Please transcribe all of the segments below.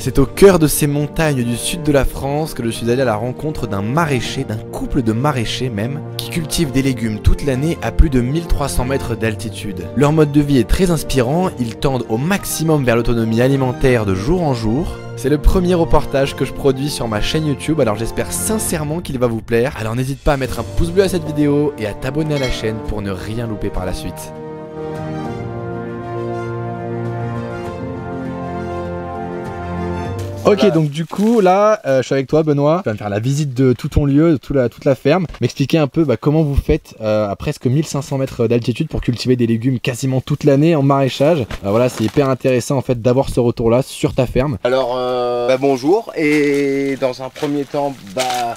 C'est au cœur de ces montagnes du sud de la France que je suis allé à la rencontre d'un maraîcher, d'un couple de maraîchers même, qui cultivent des légumes toute l'année à plus de 1300 mètres d'altitude. Leur mode de vie est très inspirant, ils tendent au maximum vers l'autonomie alimentaire de jour en jour. C'est le premier reportage que je produis sur ma chaîne YouTube, alors j'espère sincèrement qu'il va vous plaire. Alors n'hésite pas à mettre un pouce bleu à cette vidéo et à t'abonner à la chaîne pour ne rien louper par la suite. Ok, donc du coup là je suis avec toi Benoît, tu vas me faire la visite de tout ton lieu, de toute la ferme, m'expliquer un peu comment vous faites à presque 1500 mètres d'altitude pour cultiver des légumes quasiment toute l'année en maraîchage. Voilà, c'est hyper intéressant en fait d'avoir ce retour là sur ta ferme. Alors bonjour, et dans un premier temps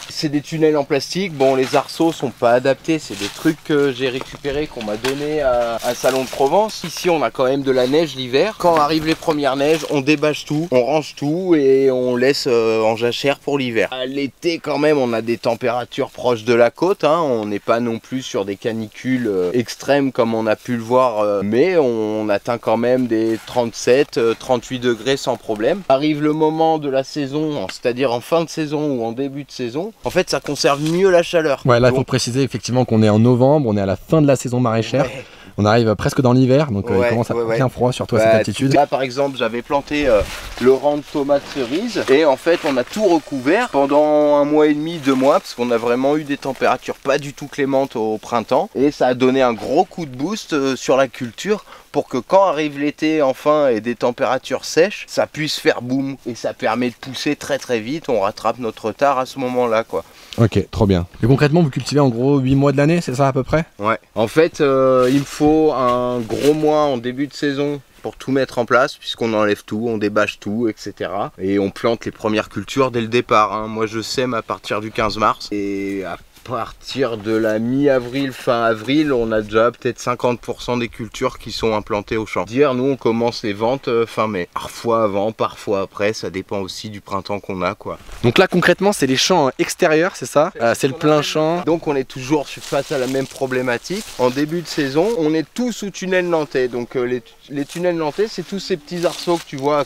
c'est des tunnels en plastique. Bon, les arceaux sont pas adaptés, c'est des trucs que j'ai récupérés, qu'on m'a donné à un salon de Provence. Ici on a quand même de la neige l'hiver. Quand arrivent les premières neiges, on débâche tout, on range tout et on laisse en jachère pour l'hiver. À l'été quand même on a des températures proches de la côte, hein. On n'est pas non plus sur des canicules extrêmes comme on a pu le voir, mais on atteint quand même des 37, 38 degrés sans problème. Arrive le moment de la saison, c'est-à-dire en fin de saison ou en début de saison, en fait ça conserve mieux la chaleur. Ouais, là il faut préciser effectivement qu'on est en novembre, on est à la fin de la saison maraîchère. Ouais. On arrive presque dans l'hiver, donc il commence à faire bien froid sur toi cette altitude. Là par exemple j'avais planté le rang de tomates cerises et en fait on a tout recouvert pendant 1 mois et demi, 2 mois, parce qu'on a vraiment eu des températures pas du tout clémentes au printemps. Et ça a donné un gros coup de boost sur la culture pour que quand arrive l'été enfin et des températures sèches, ça puisse faire boum. Et ça permet de pousser très très vite, on rattrape notre retard à ce moment-là quoi. Ok, trop bien. Et concrètement vous cultivez en gros 8 mois de l'année, c'est ça à peu près? Ouais, en fait il me faut un gros mois en début de saison pour tout mettre en place, puisqu'on enlève tout, on débâche tout, etc. Et on plante les premières cultures dès le départ, hein. Moi je sème à partir du 15 mars et à partir de la mi-avril, fin avril, on a déjà peut-être 50% des cultures qui sont implantées au champ. Nous on commence les ventes fin mai. Parfois avant, parfois après, ça dépend aussi du printemps qu'on a quoi. Donc là concrètement c'est les champs extérieurs, c'est ça? C'est le plein champ. Donc on est toujours face à la même problématique. En début de saison, on est tous sous tunnel nantais. Donc les tunnels nantais, c'est tous ces petits arceaux que tu vois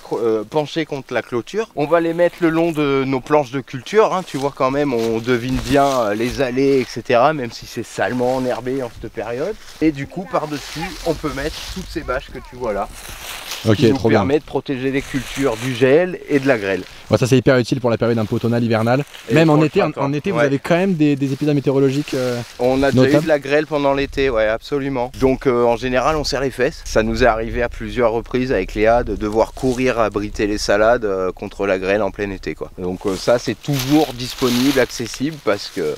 penchés contre la clôture. On va les mettre le long de nos planches de culture, hein. Tu vois quand même, on devine bien les allées, etc. Même si c'est salement enherbé en cette période. Et du coup, par-dessus, on peut mettre toutes ces bâches que tu vois là. Ok, qui nous trop bien. permet de protéger les cultures du gel et de la grêle. Ouais, ça c'est hyper utile pour la période un peu automnale, hivernale. Même en été, vous avez quand même des épisodes météorologiques on a déjà eu de la grêle pendant l'été, ouais, absolument. Donc en général, on serre les fesses. Ça nous est arrivé à plusieurs reprises avec Léa de devoir courir abriter les salades contre la grêle en plein été, quoi. Donc ça, c'est toujours disponible, accessible, parce que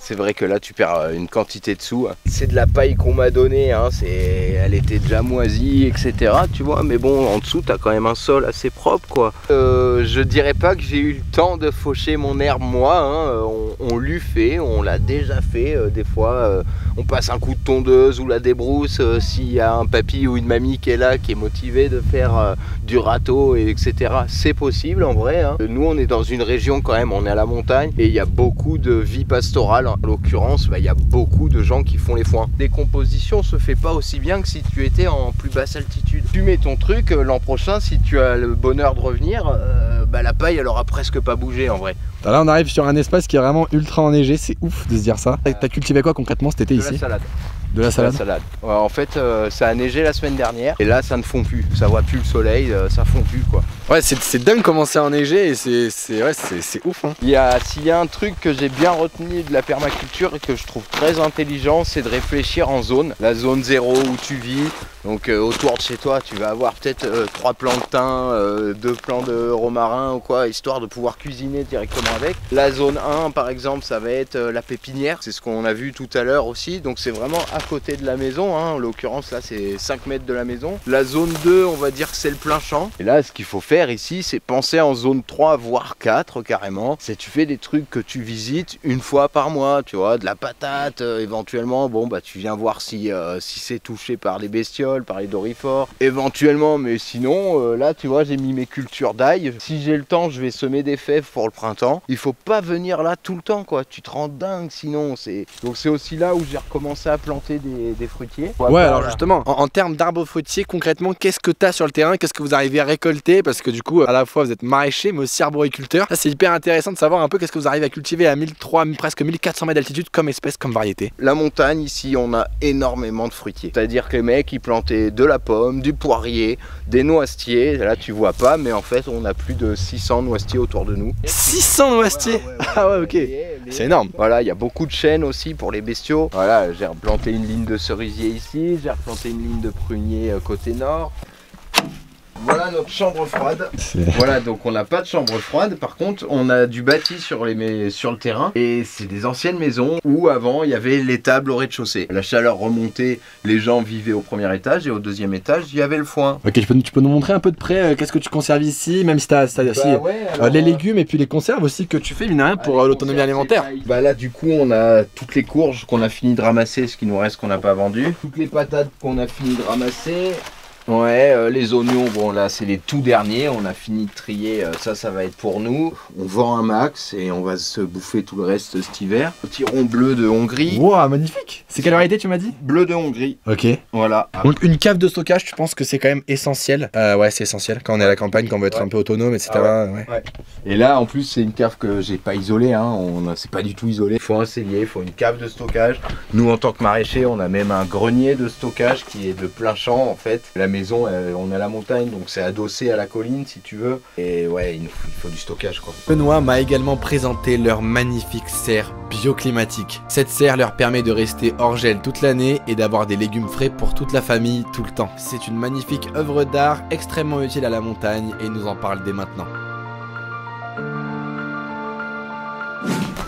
c'est vrai que là tu perds une quantité de sous. C'est de la paille qu'on m'a donnée, hein. Elle était déjà moisie, etc. Tu vois, mais bon, en dessous t'as quand même un sol assez propre quoi. Je dirais pas que j'ai eu le temps de faucher mon herbe moi, hein. On l'eût fait, on l'a déjà fait. Des fois on passe un coup de tondeuse ou la débrousse s'il y a un papy ou une mamie qui est là, qui est motivé de faire du râteau, etc. C'est possible en vrai, hein. Nous on est dans une région quand même, on est à la montagne et il y a beaucoup de vie pastorale. En l'occurrence, il y a beaucoup de gens qui font les foins. La décomposition se fait pas aussi bien que si tu étais en plus basse altitude. Tu mets ton truc, l'an prochain, si tu as le bonheur de revenir, la paille elle aura presque pas bougé en vrai. Là on arrive sur un espace qui est vraiment ultra enneigé, c'est ouf de se dire ça. T'as cultivé quoi concrètement cet été ici? De la salade. De la salade. Ouais, en fait ça a neigé la semaine dernière et là ça ne fond plus, ça voit plus le soleil, ça fond plus quoi. Ouais, c'est dingue comment c'est enneigé et c'est ouf, hein. S'il y a un truc que j'ai bien retenu de la permaculture et que je trouve très intelligent, c'est de réfléchir en zone. La zone 0 où tu vis, donc autour de chez toi tu vas avoir peut-être 3 plants de thym, 2 plants de romarin ou quoi, histoire de pouvoir cuisiner directement avec. La zone 1 par exemple, ça va être la pépinière, c'est ce qu'on a vu tout à l'heure aussi, donc c'est vraiment à côté de la maison, hein. En l'occurrence là c'est 5 mètres de la maison. La zone 2 on va dire que c'est le plein champ. Et là ce qu'il faut faire ici c'est penser en zone 3 voire 4 carrément. C'est tu fais des trucs que tu visites une fois par mois, tu vois, de la patate éventuellement, bon tu viens voir si c'est touché par les bestioles, cassonol, par les dorifores, éventuellement, mais sinon, là, tu vois, j'ai mis mes cultures d'ail. Si j'ai le temps, je vais semer des fèves pour le printemps. Il faut pas venir là tout le temps, quoi. Tu te rends dingue sinon. Donc c'est aussi là où j'ai recommencé à planter des fruitiers. Ouais, alors justement, en termes d'arbres fruitiers, concrètement, qu'est-ce que tu as sur le terrain? Qu'est-ce que vous arrivez à récolter? Parce que du coup, à la fois, vous êtes maraîcher, mais aussi arboriculteur. Ça, c'est hyper intéressant de savoir un peu qu'est-ce que vous arrivez à cultiver à 1300, presque 1400 mètres d'altitude comme espèce, comme variété. La montagne, ici, on a énormément de fruitiers. C'est-à-dire que les mecs, ils plantaient de la pomme, du poirier, des noisetiers. Là, tu vois pas, mais en fait, on a plus de 600 noisetiers autour de nous. 600 noisetiers? Ah ouais, ok. C'est énorme. Voilà, il y a beaucoup de chênes aussi pour les bestiaux. Voilà, j'ai replanté une ligne de cerisier ici, j'ai replanté une ligne de prunier côté nord. Voilà notre chambre froide. Voilà, donc on n'a pas de chambre froide. Par contre, on a du bâti sur le terrain. Et c'est des anciennes maisons où avant il y avait l'étable au rez-de-chaussée. La chaleur remontait, les gens vivaient au premier étage et au deuxième étage il y avait le foin. Ok, tu peux nous montrer un peu de près qu'est-ce que tu conserves ici, même si tu as les légumes et puis les conserves aussi que tu fais, mine de rien, pour l'autonomie alimentaire. Bah là du coup on a toutes les courges qu'on a fini de ramasser, ce qui nous reste qu'on n'a pas vendu. Toutes les patates qu'on a fini de ramasser. Ouais, les oignons, bon là c'est les tout derniers, on a fini de trier, ça va être pour nous. On vend un max et on va se bouffer tout le reste cet hiver. Petit rond bleu de Hongrie. Wow, magnifique. C'est quelle variété tu m'as dit? Bleu de Hongrie. Ok. Voilà. Donc une cave de stockage, tu penses que c'est quand même essentiel? Ouais, c'est essentiel quand on est à la campagne, quand on veut être un peu autonome, etc. Ouais. Et là en plus c'est une cave que j'ai pas isolée, hein. C'est pas du tout isolé. Il faut un cellier, il faut une cave de stockage. Nous en tant que maraîchers, on a même un grenier de stockage qui est de plein champ en fait. La maison, on est à la montagne, donc c'est adossé à la colline si tu veux. Et ouais, il faut du stockage quoi. Benoît m'a également présenté leur magnifique serre bioclimatique. Cette serre leur permet de rester hors gel toute l'année et d'avoir des légumes frais pour toute la famille tout le temps. C'est une magnifique œuvre d'art extrêmement utile à la montagne et il nous en parle dès maintenant.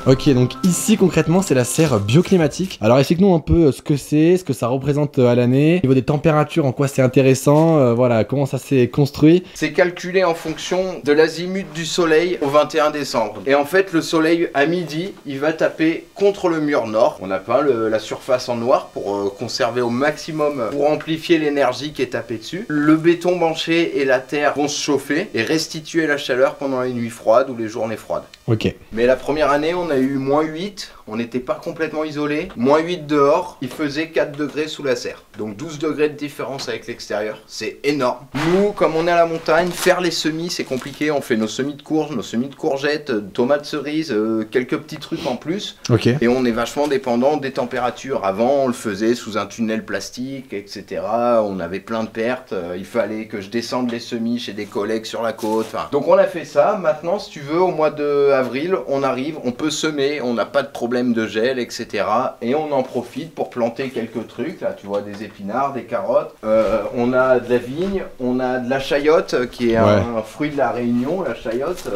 Ok, donc ici concrètement c'est la serre bioclimatique. Alors explique-nous un peu ce que c'est, ce que ça représente à l'année, au niveau des températures, en quoi c'est intéressant, voilà, comment ça s'est construit. C'est calculé en fonction de l'azimut du soleil au 21 décembre. Et en fait le soleil à midi, il va taper contre le mur nord. On a peint la surface en noir pour conserver au maximum, pour amplifier l'énergie qui est tapée dessus. Le béton banché et la terre vont se chauffer et restituer la chaleur pendant les nuits froides ou les journées froides. Ok. Mais la première année, on a eu -8, on n'était pas complètement isolé. -8 dehors, il faisait 4 degrés sous la serre. Donc 12 degrés de différence avec l'extérieur, c'est énorme. Nous, comme on est à la montagne, faire les semis, c'est compliqué. On fait nos semis de courges, nos semis de courgettes, tomates cerises, quelques petits trucs en plus. Ok. Et on est vachement dépendant des températures. Avant, on le faisait sous un tunnel plastique, etc. On avait plein de pertes. Il fallait que je descende les semis chez des collègues sur la côte. Enfin, donc on a fait ça. Maintenant, si tu veux, au mois d'avril, on arrive, on peut semer, on n'a pas de problème de gel, etc. Et on en profite pour planter quelques trucs. Là, tu vois, des épinards, des carottes. On a de la vigne, on a de la chayotte, qui est un fruit de la Réunion, la chayotte.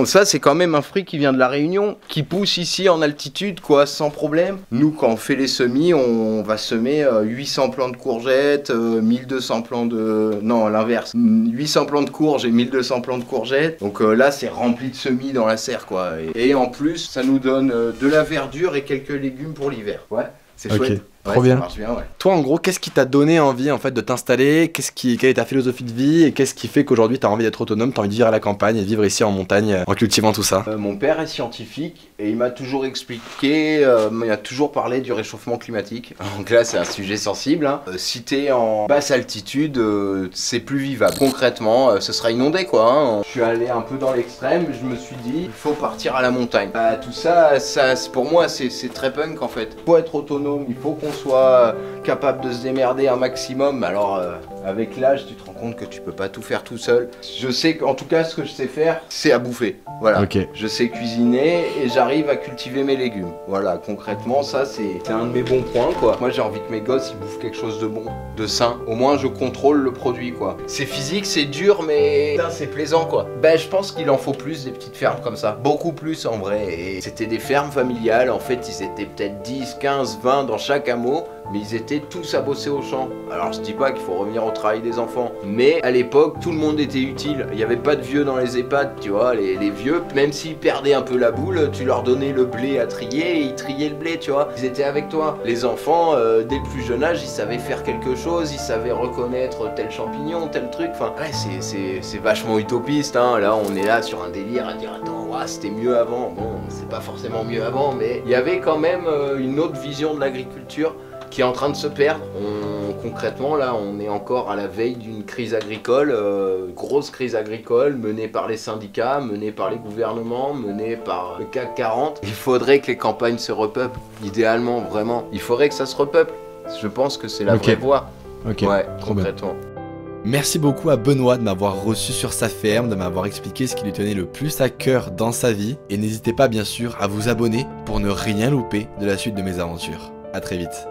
Ça, c'est quand même un fruit qui vient de la Réunion, qui pousse ici en altitude, quoi, sans problème. Nous, quand on fait les semis, on va semer 800 plants de courgettes, 1200 plants de... Non, l'inverse. 800 plants de courges et 1200 plants de courgettes. Donc là, c'est rempli de semis dans la serre, quoi. Et en plus, ça nous donne de la verdure et quelques légumes pour l'hiver. Ouais, c'est chouette. Trop bien. Ça marche bien, ouais. Toi, en gros, qu'est-ce qui t'a donné envie en fait de t'installer? Quelle est ta philosophie de vie et qu'est-ce qui fait qu'aujourd'hui t'as envie d'être autonome, t'as envie de vivre à la campagne et de vivre ici en montagne en cultivant tout ça? Mon père est scientifique et il m'a toujours expliqué, il a toujours parlé du réchauffement climatique. Donc là, c'est un sujet sensible. Hein. Si t'es en basse altitude, c'est plus vivable. Concrètement, ce sera inondé, quoi. Hein. Je suis allé un peu dans l'extrême. Je me suis dit, il faut partir à la montagne. Tout ça, pour moi, c'est très punk en fait. Il faut être autonome. Il faut qu'on soit capable de se démerder un maximum. Alors avec l'âge tu te rends compte que tu peux pas tout faire tout seul. Je sais qu'en tout cas ce que je sais faire c'est à bouffer. Voilà. Okay. Je sais cuisiner et j'arrive à cultiver mes légumes. Voilà, concrètement ça c'est un de mes bons points quoi. Moi j'ai envie que mes gosses ils bouffent quelque chose de bon, de sain. Au moins je contrôle le produit quoi. C'est physique, c'est dur mais c'est plaisant quoi. Je pense qu'il en faut plus des petites fermes comme ça. Beaucoup plus en vrai. Et c'était des fermes familiales en fait, ils étaient peut-être 10, 15, 20 dans chaque hameau. mais ils étaient tous à bosser au champ. Alors je dis pas qu'il faut revenir au travail des enfants, mais à l'époque tout le monde était utile. Il n'y avait pas de vieux dans les EHPAD, tu vois, les vieux, même s'ils perdaient un peu la boule, tu leur donnais le blé à trier et ils triaient le blé, tu vois. Ils étaient avec toi. Les enfants, dès le plus jeune âge, ils savaient faire quelque chose, ils savaient reconnaître tel champignon, tel truc. Enfin, ouais, c'est vachement utopiste, hein. Là, on est là sur un délire à dire attends, ouais, c'était mieux avant. Bon, c'est pas forcément mieux avant, mais il y avait quand même une autre vision de l'agriculture qui est en train de se perdre. Concrètement, là, on est encore à la veille d'une crise agricole, grosse crise agricole, menée par les syndicats, menée par les gouvernements, menée par le CAC 40. Il faudrait que les campagnes se repeuplent, idéalement, vraiment. Il faudrait que ça se repeuple. Je pense que c'est la vraie voie. Ok, ouais, trop bien. concrètement. Merci beaucoup à Benoît de m'avoir reçu sur sa ferme, de m'avoir expliqué ce qui lui tenait le plus à cœur dans sa vie. Et n'hésitez pas bien sûr à vous abonner pour ne rien louper de la suite de mes aventures. À très vite.